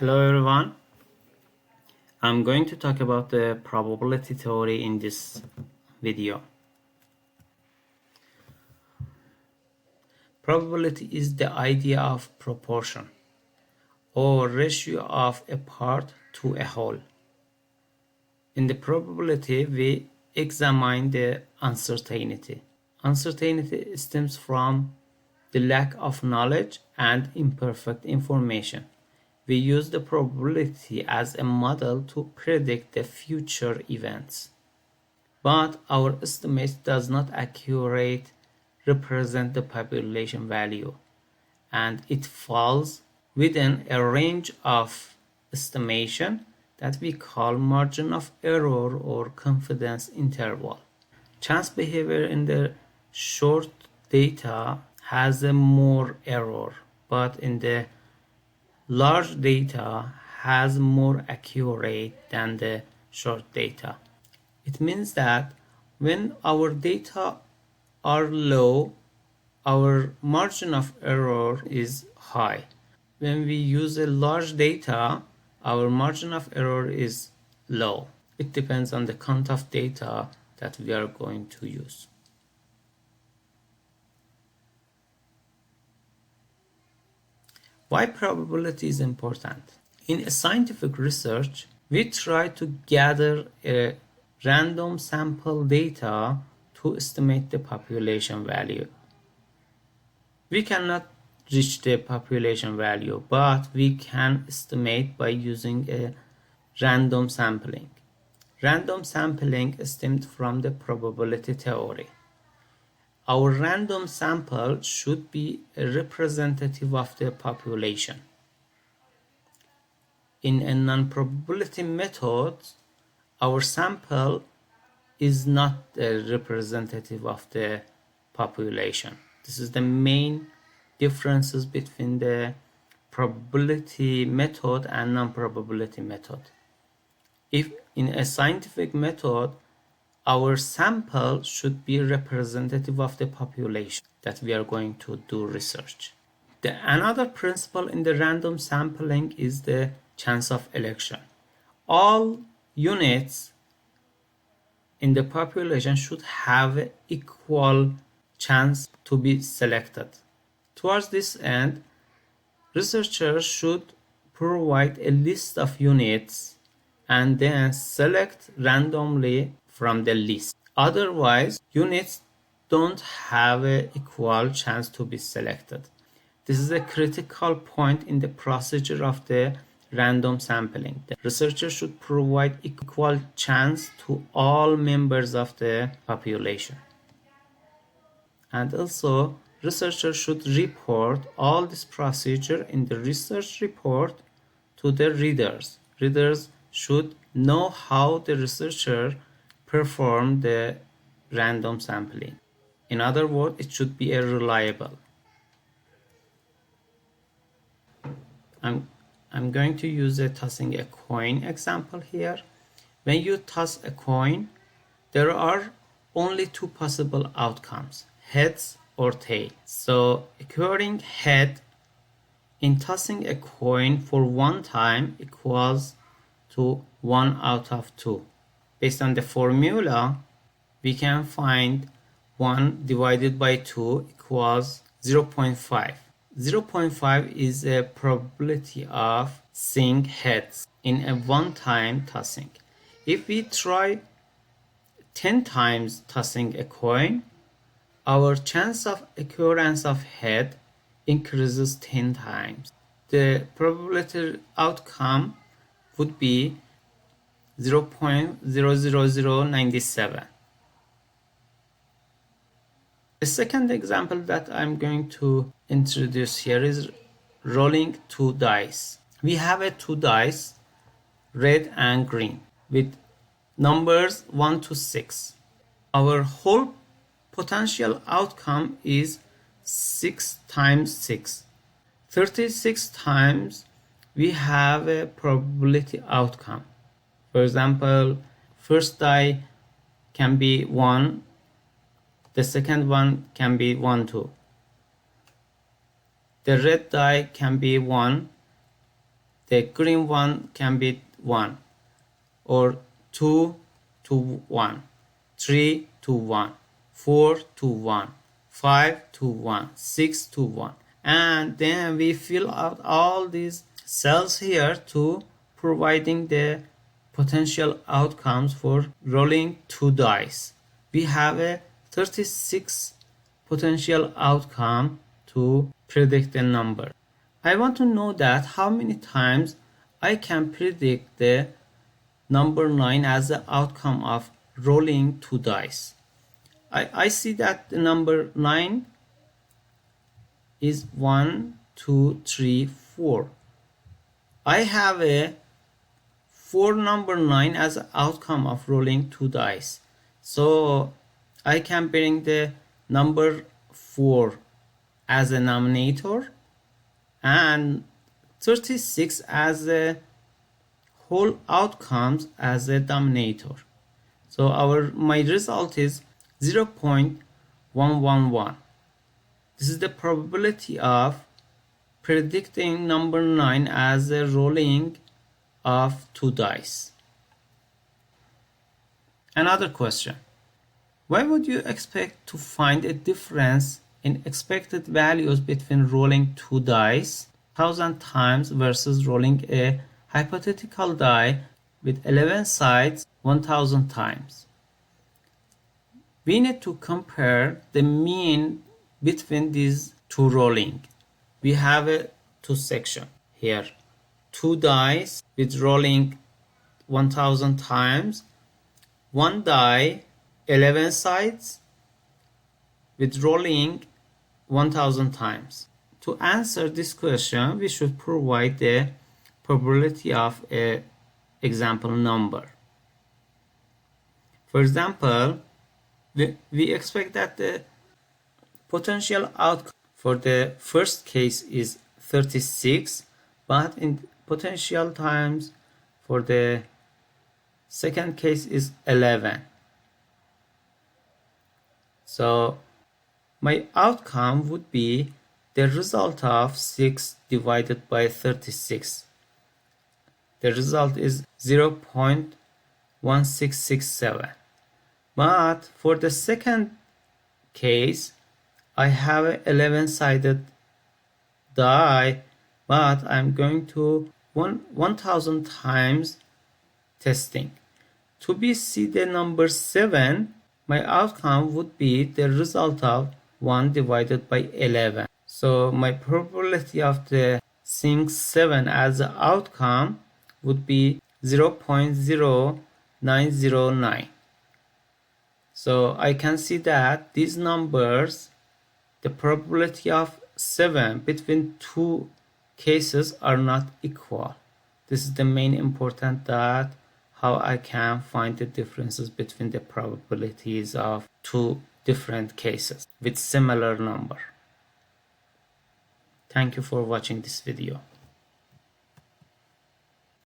Hello everyone. I'm going to talk about the probability theory in this video. Probability is the idea of proportion or ratio of a part to a whole. In the probability, we examine the uncertainty. Uncertainty stems from the lack of knowledge and imperfect information. We use the probability as a model to predict the future events. But our estimate does not accurately represent the population value, and it falls within a range of estimation that we call margin of error or confidence interval. Chance behavior in the short data has a more error, but in the large data has more accurate than the short data. It means that when our data are low, our margin of error is high. When we use a large data, our margin of error is low. It depends on the count of data that we are going to use. Why probability is important? In a scientific research, we try to gather a random sample data to estimate the population value. We cannot reach the population value, but we can estimate by using a random sampling. Random sampling stemmed from the probability theory. Our random sample should be a representative of the population. In a non-probability method, our sample is not a representative of the population. This is the main differences between the probability method and non-probability method. If in a scientific method, our sample should be representative of the population that we are going to do research. Another principle in the random sampling is the chance of election. All units in the population should have equal chance to be selected. Towards this end, researchers should provide a list of units and then select randomly from the list. Otherwise, units don't have an equal chance to be selected. This is a critical point in the procedure of the random sampling. The researcher should provide equal chance to all members of the population. And also, researchers should report all this procedure in the research report to the readers. Readers should know how the researcher performed the random sampling. In other words, it should be reliable. I'm going to use tossing a coin example here. When you toss a coin, there are only two possible outcomes, heads or tail. So occurring head in tossing a coin for one time equals to 1 out of 2. Based on the formula, we can find 1 divided by 2 equals 0.5. 0.5 is a probability of seeing heads in a one-time tossing. If we try 10 times tossing a coin, our chance of occurrence of head increases 10 times. The probability outcome would be 0.00097. The second example that I'm going to introduce here is rolling two dice. We have two dice, red and green, with numbers 1 to 6. Our whole potential outcome is 6 times 6. 36 times we have a probability outcome. For example, first die can be 1, the second one can be 1, 2. The red die can be 1, the green one can be 1, or 2 to 1, 3 to 1, 4 to 1, 5 to 1, 6 to 1. And then we fill out all these cells here to providing the potential outcomes for rolling 2 dice. We have a 36 potential outcome to predict a number. I want to know that how many times I can predict the number 9 as the outcome of rolling 2 dice. I see that the number 9 is 1, 2, 3, 4. I have a 4 number 9 as the outcome of rolling 2 dice. So I can bring the number 4 as a denominator and 36 as the whole outcomes as a denominator. So my result is 0.111. This is the probability of predicting number 9 as a rolling of 2 dice. Another question. Why would you expect to find a difference in expected values between rolling 2 dice 1000 times versus rolling a hypothetical die with 11 sides 1000 times? We need to compare the mean between these two rolling. We have a 2 section here. 2 dice with rolling 1000 times, 1 die 11 sides with rolling 1000 times. To answer this question, we should provide the probability of an example number. For example, we expect that the potential outcome for the first case is 36, but in potential times for the second case is 11. So my outcome would be the result of 6 divided by 36. The result is 0.1667. But for the second case, I have an 11-sided die, but I'm going to 1000 times testing. To see the number 7, my outcome would be the result of 1 divided by 11. So my probability of seeing 7 as the outcome would be 0.0909. So I can see that these numbers, the probability of 7 between two cases are not equal. This is the main important that how I can find the differences between the probabilities of two different cases with similar number. Thank you for watching this video.